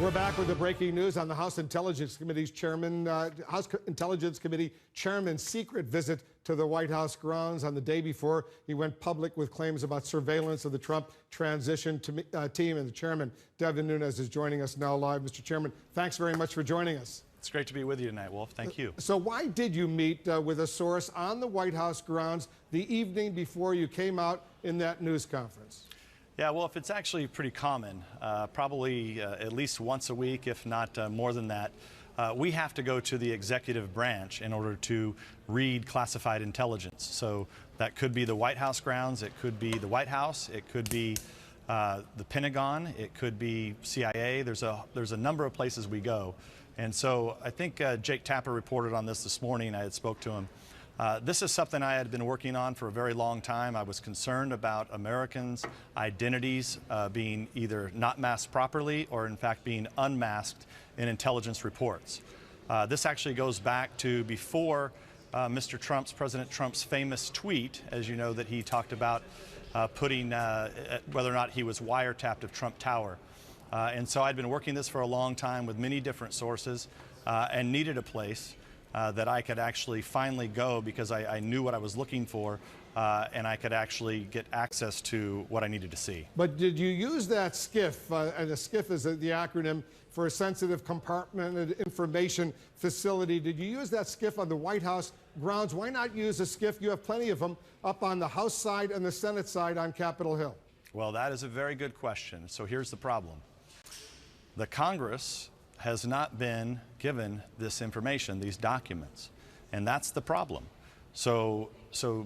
We're back with the breaking news on the House Intelligence Committee's chairman, House Intelligence Committee Chairman's secret visit to the White House grounds on the day before he went public with claims about surveillance of the Trump transition team. And the chairman, Devin Nunez, is joining us now live. Mr. Chairman, thanks very much for joining us. It's great to be with you tonight, Wolf. Thank you. So why did you meet with a source on the White House grounds the evening before you came out in that news conference? Yeah, well, if it's actually pretty common, probably at least once a week, if not more than that. We have to go to the executive branch in order to read classified intelligence. So that could be the White House grounds, it could be the White House, it could be the Pentagon, it could be CIA. There's a number of places we go. And so I think Jake Tapper reported on this morning. I had spoke to him. This is something I had been working on for a very long time. I was concerned about Americans' identities being either not masked properly or in fact being unmasked in intelligence reports. This actually goes back to before President Trump's famous tweet, as you know, that he talked about putting whether or not he was wiretapped of Trump Tower. And so I'd been working this for a long time with many different sources and needed a place that I could actually finally go because I knew what I was looking for and I could actually get access to what I needed to see. But did you use that SCIF, and a SCIF is the acronym for a sensitive compartmented information facility, did you use that SCIF on the White House grounds? Why not use a SCIF? You have plenty of them up on the House side and the Senate side on Capitol Hill. Well, that is a very good question. So here's the problem. The Congress has not been given this information, these documents, and that's the problem. So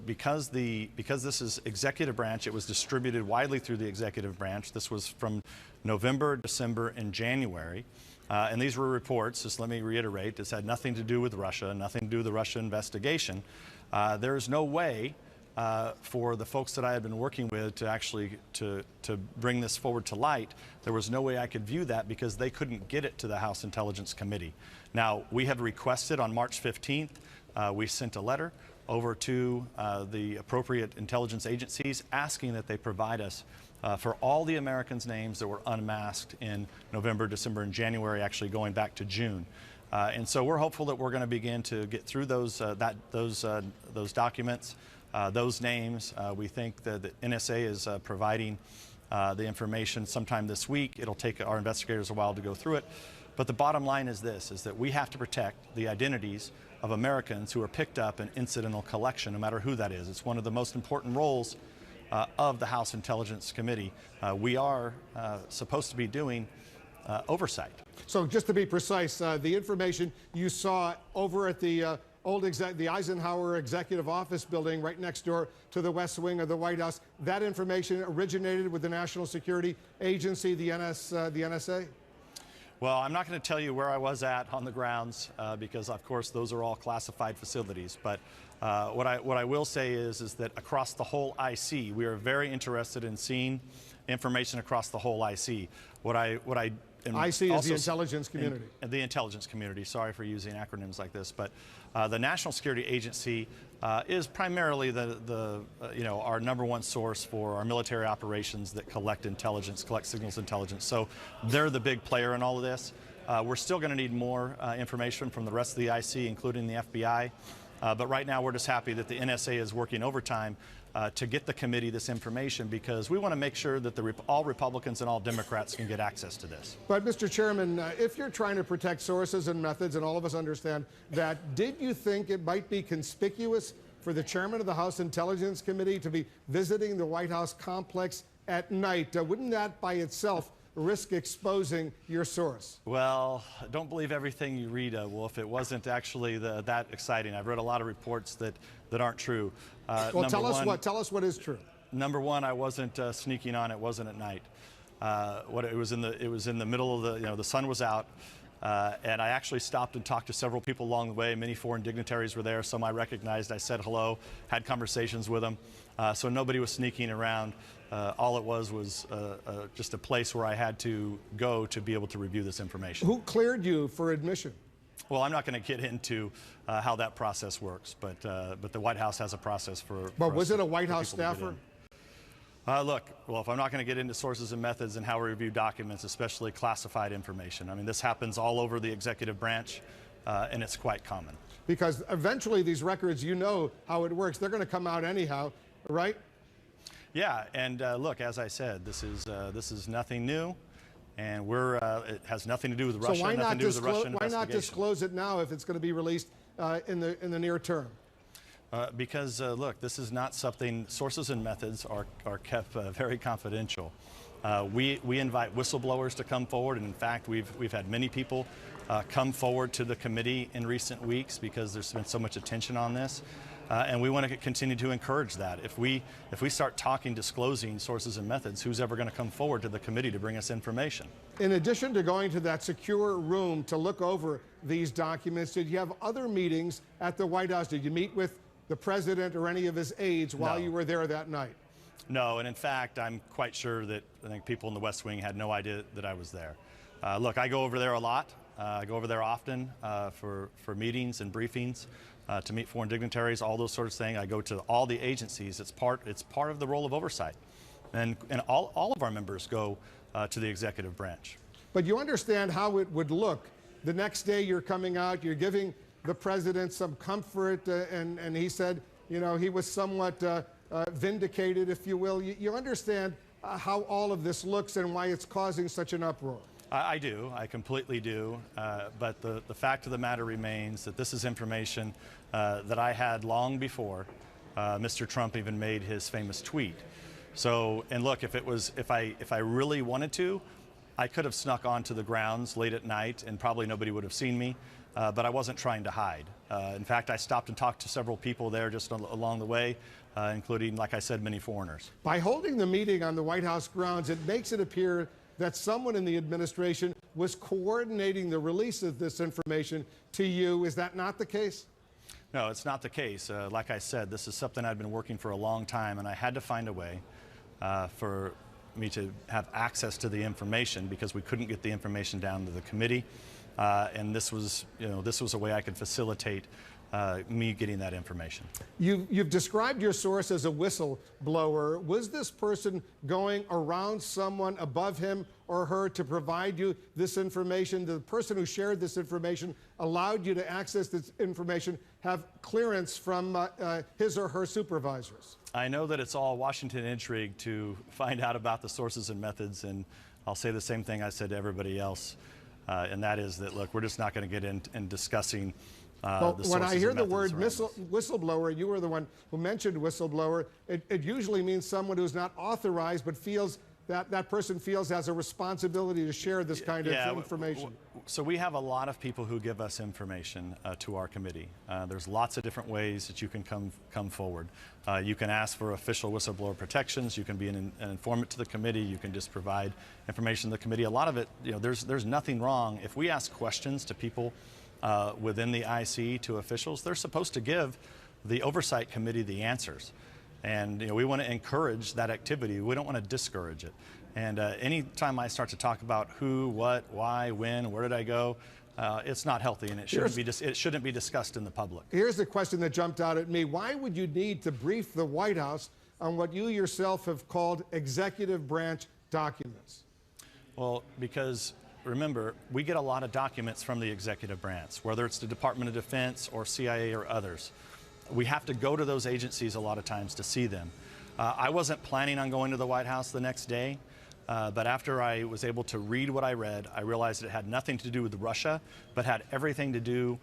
because this is executive branch, it was distributed widely through the executive branch. This was from November, December, and January, and these were reports. Just let me reiterate: this had nothing to do with Russia, nothing to do with the Russia investigation. There is no way for the folks that I had been working with to actually to bring this forward to light. There was no way I could view that because they couldn't get it to the House Intelligence Committee. Now, we have requested on March 15th, we sent a letter over to the appropriate intelligence agencies asking that they provide us for all the Americans' names that were unmasked in November, December, and January, actually going back to June. And so we're hopeful that we're going to begin to get through those documents. Those names. We think that the NSA is providing the information sometime this week. It'll take our investigators a while to go through it. But the bottom line is this, is that we have to protect the identities of Americans who are picked up in incidental collection, no matter who that is. It's one of the most important roles of the House Intelligence Committee. We are supposed to be doing oversight. So just to be precise, the information you saw over at the the Eisenhower Executive Office building right next door to the West Wing of the White House, that information originated with the National Security Agency, the NSA? Well, I'm not going to tell you where I was at on the grounds because, of course, those are all classified facilities. But what I will say is that across the whole IC, we are very interested in seeing information across the whole IC. IC is the intelligence community. The intelligence community. Sorry for using acronyms like this, but the National Security Agency is primarily our number one source for our military operations that collect intelligence, collect signals intelligence. So they're the big player in all of this. We're still going to need more information from the rest of the IC, including the FBI. But right now, we're just happy that the NSA is working overtime to get the committee this information because we want to make sure that all Republicans and all Democrats can get access to this. But, Mr. Chairman, if you're trying to protect sources and methods, and all of us understand that, did you think it might be conspicuous for the chairman of the House Intelligence Committee to be visiting the White House complex at night? Wouldn't that by itself risk exposing your source? Well, don't believe everything you read, Wolf. It wasn't actually that exciting. I've read a lot of reports that aren't true. Well, tell us what is true. Number one, I wasn't sneaking on. It wasn't at night. It was in the middle of the sun was out. And I actually stopped and talked to several people along the way. Many foreign dignitaries were there. Some I recognized. I said hello, had conversations with them. So nobody was sneaking around. All it was just a place where I had to go to be able to review this information. Who cleared you for admission? Well, I'm not going to get into how that process works, but the White House has a process for. But was it a White House staffer? Look, well, if I'm not going to get into sources and methods and how we review documents, especially classified information, I mean, this happens all over the executive branch, and it's quite common. Because eventually these records, you know how it works. They're going to come out anyhow, right? Yeah, and look, as I said, this is nothing new, and it has nothing to do with Russia. So why nothing not to do with the Russian why not investigation. disclose it now if it's going to be released in the near term? Because look, this is not something. Sources and methods are kept very confidential. We invite whistleblowers to come forward, and in fact, we've had many people come forward to the committee in recent weeks because there's been so much attention on this. And we want to continue to encourage that. If we start disclosing sources and methods, who's ever going to come forward to the committee to bring us information? In addition to going to that secure room to look over these documents, did you have other meetings at the White House? Did you meet with the president or any of his aides while you were there that night? No, and in fact, I'm quite sure that I think people in the West Wing had no idea that I was there. Look, I go over there a lot. I go over there often for meetings and briefings. To meet foreign dignitaries, all those sorts of things. I go to all the agencies. It's part of the role of oversight. And all of our members go to the executive branch. But you understand how it would look. The next day you're coming out, you're giving the president some comfort, and he said, you know, he was somewhat vindicated, if you will. You understand how all of this looks and why it's causing such an uproar. I do. I completely do. But the fact of the matter remains that this is information that I had long before Mr. Trump even made his famous tweet. So, and look, if I really wanted to, I could have snuck onto the grounds late at night and probably nobody would have seen me. But I wasn't trying to hide. In fact, I stopped and talked to several people there just along the way, including, like I said, many foreigners. By holding the meeting on the White House grounds, it makes it appear that someone in the administration was coordinating the release of this information to you. Is that not the case? No, it's not the case. Like I said, this is something I've been working for a long time, and I had to find a way for me to have access to the information because we couldn't get the information down to the committee. And this was a way I could facilitate me getting that information. You've described your source as a whistleblower. Was this person going around someone above him or her to provide you this information? The person who shared this information allowed you to access this information, have clearance from his or her supervisors? I know that it's all Washington intrigue to find out about the sources and methods, and I'll say the same thing I said to everybody else, and that is that, look, we're just not going to get in discussing well, when I hear the word methods whistleblower, you were the one who mentioned whistleblower, it usually means someone who's not authorized but feels that person feels has a responsibility to share this kind of information. So we have a lot of people who give us information to our committee. There's lots of different ways that you can come forward. You can ask for official whistleblower protections. You can be an informant to the committee. You can just provide information to the committee. A lot of it, there's nothing wrong. If we ask questions to people within the IC, to officials, they're supposed to give the oversight committee the answers. And we want to encourage that activity. We don't want to discourage it. And anytime I start to talk about who, what, why, when, where did I go, it's not healthy, and it shouldn't be discussed in the public. Here's the question that jumped out at me. Why would you need to brief the White House on what you yourself have called executive branch documents? Well, because remember, we get a lot of documents from the executive branch, whether it's the Department of Defense or CIA or others. We have to go to those agencies a lot of times to see them. I wasn't planning on going to the White House the next day, but after I was able to read what I read, I realized it had nothing to do with Russia, but had everything to do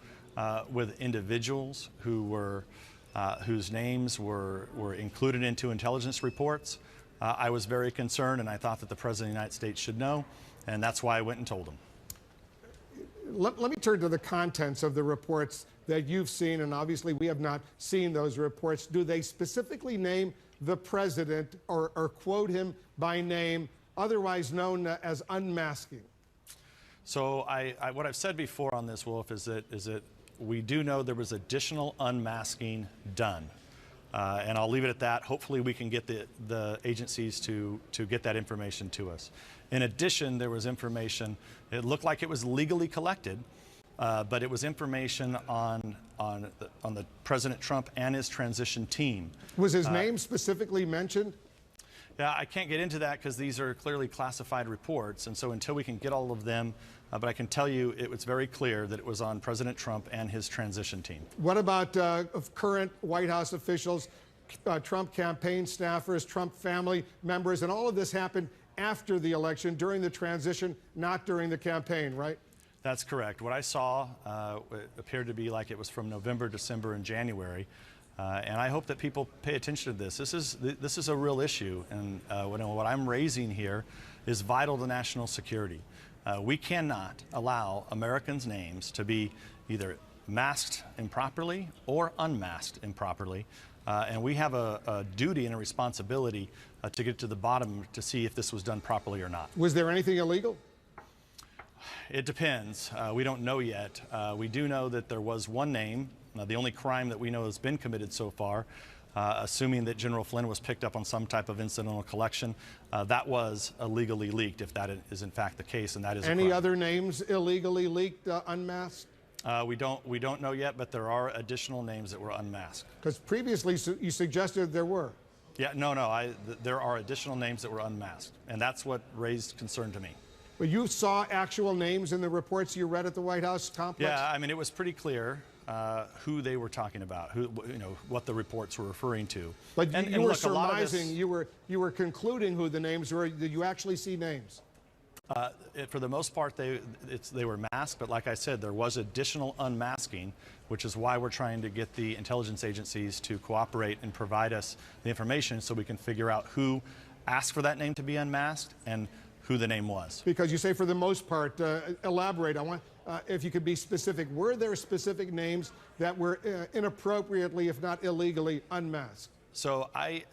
with individuals whose names were included into intelligence reports. I was very concerned, and I thought that the President of the United States should know, and that's why I went and told him. Let me turn to the contents of the reports that you've seen, and obviously we have not seen those reports. Do they specifically name the president or quote him by name, otherwise known as unmasking? So what I've said before on this, Wolf, is that we do know there was additional unmasking done. And I'll leave it at that. Hopefully we can get the agencies to get that information to us. In addition, there was information, it looked like it was legally collected, but it was information on the President Trump and his transition team. Was his name specifically mentioned? Yeah, I can't get into that because these are clearly classified reports, and so until we can get all of them, but I can tell you it was very clear that it was on President Trump and his transition team. What about of current White House officials, Trump campaign staffers, Trump family members, and all of this happened after the election, during the transition, not during the campaign, right? That's correct. What I saw appeared to be like it was from November, December, and January. And I hope that people pay attention to this. This is a real issue, and what I'm raising here is vital to national security. We cannot allow Americans' names to be either masked improperly or unmasked improperly, and we have a duty and a responsibility to get to the bottom to see if this was done properly or not. Was there anything illegal? It depends. We don't know yet. We do know that there was one name. The only crime that we know has been committed so far, assuming that General Flynn was picked up on some type of incidental collection, that was illegally leaked, if that is in fact the case, and that is any other names illegally leaked, unmasked? We don't know yet, but there are additional names that were unmasked. Because previously you suggested there were. Yeah, no, there are additional names that were unmasked, and that's what raised concern to me. Well, you saw actual names in the reports you read at the White House complex? Yeah, I mean, it was pretty clear who they were talking about, what the reports were referring to. But you were surmising, you were concluding who the names were. Did you actually see names? For the most part, they were masked, but like I said, there was additional unmasking, which is why we're trying to get the intelligence agencies to cooperate and provide us the information so we can figure out who asked for that name to be unmasked and who the name was. Because you say for the most part, elaborate. I want, if you could be specific, were there specific names that were inappropriately, if not illegally, unmasked? So I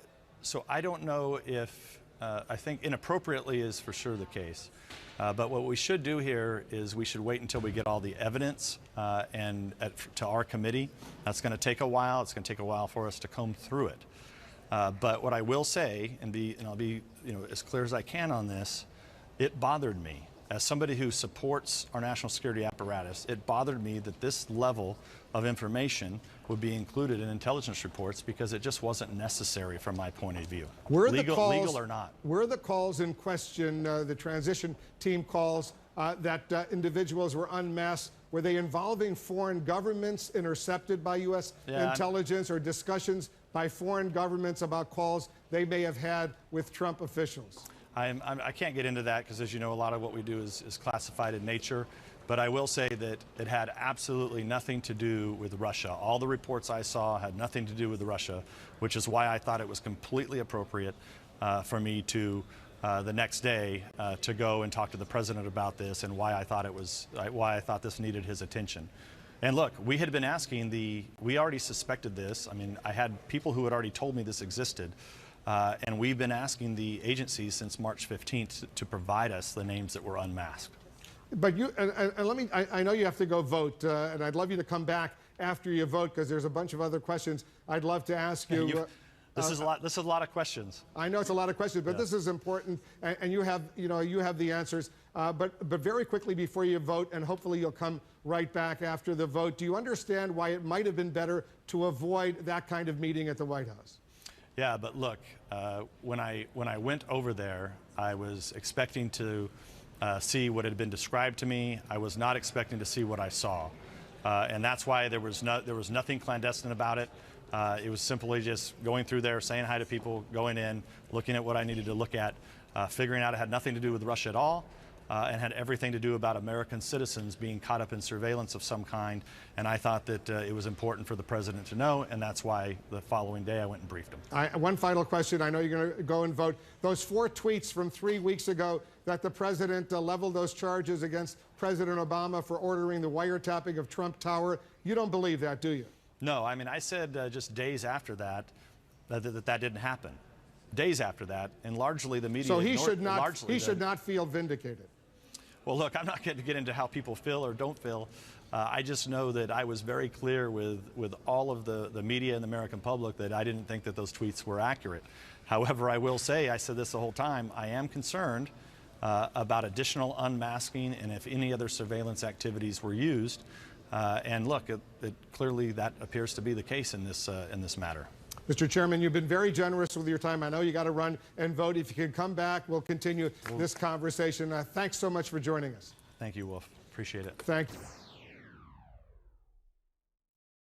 don't know if, I think inappropriately is for sure the case. But what we should do here is we should wait until we get all the evidence to our committee. That's going to take a while. It's going to take a while for us to comb through it. But what I will say, and I'll be as clear as I can on this, it bothered me. As somebody who supports our national security apparatus, it bothered me that this level of information would be included in intelligence reports because it just wasn't necessary from my point of view. Legal or not. Were the calls in question, the transition team calls, that individuals were unmasked, were they involving foreign governments intercepted by U.S. intelligence or discussions by foreign governments about calls they may have had with Trump officials? I can't get into that because, as you know, a lot of what we do is classified in nature. But I will say that it had absolutely nothing to do with Russia. All the reports I saw had nothing to do with Russia, which is why I thought it was completely appropriate for me to, the next day, to go and talk to the president about this and why I thought this needed his attention. And look, we had been asking we already suspected this. I mean, I had people who had already told me this existed. And we've been asking the agencies since March 15th to provide us the names that were unmasked. But I know you have to go vote, and I'd love you to come back after you vote because there's a bunch of other questions I'd love to ask you. This is a lot of questions. I know it's a lot of questions, but this is important, and you have the answers. But very quickly before you vote, and hopefully you'll come right back after the vote, do you understand why it might have been better to avoid that kind of meeting at the White House? Yeah, but look, when I went over there, I was expecting to see what had been described to me. I was not expecting to see what I saw, and that's why there was nothing clandestine about it. It was simply just going through there, saying hi to people, going in, looking at what I needed to look at, figuring out it had nothing to do with Russia at all. And had everything to do about American citizens being caught up in surveillance of some kind. And I thought that it was important for the president to know, and that's why the following day I went and briefed him. One final question. I know you're going to go and vote. Those 4 tweets from 3 weeks ago that the president leveled those charges against President Obama for ordering the wiretapping of Trump Tower, you don't believe that, do you? No, I mean, I said just days after that that didn't happen. Days after that, and largely the media. So he should not feel vindicated. Well, look, I'm not going to get into how people feel or don't feel. I just know that I was very clear with all of the media and the American public that I didn't think that those tweets were accurate. However, I will say, I said this the whole time, I am concerned about additional unmasking and if any other surveillance activities were used. And look, clearly that appears to be the case in this matter. Mr. Chairman, you've been very generous with your time. I know you got to run and vote. If you can come back, we'll continue this conversation. Thanks so much for joining us. Thank you, Wolf. Appreciate it. Thank you.